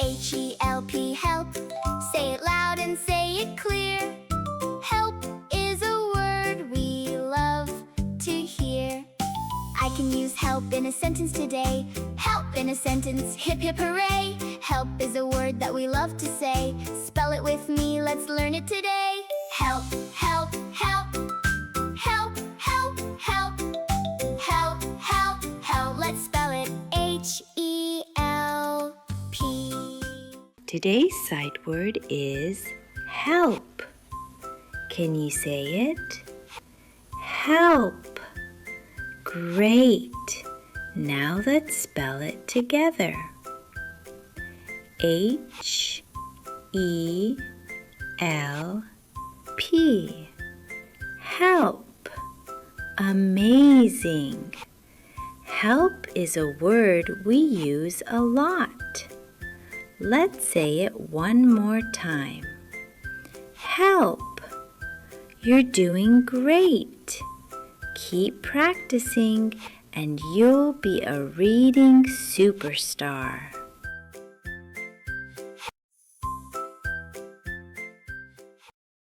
H-E-L-P, help. Say it loud and say it clear. Help is a word we love to hear. I can use help in a sentence today. Help in a sentence, hip hip hooray. Help is a word that we love to say. Spell it with me, let's learn it today. Help, help, help. Help, help, help. Help, help, help. Let's spell it H-E-L-P. Today's sight word is help. Can you say it? Help. Great. Now let's spell it together. H-E-L-P. Help. Amazing. Help is a word we use a lot. Let's say it one more time. Help. You're doing great. Keep practicing and you'll be a reading superstar.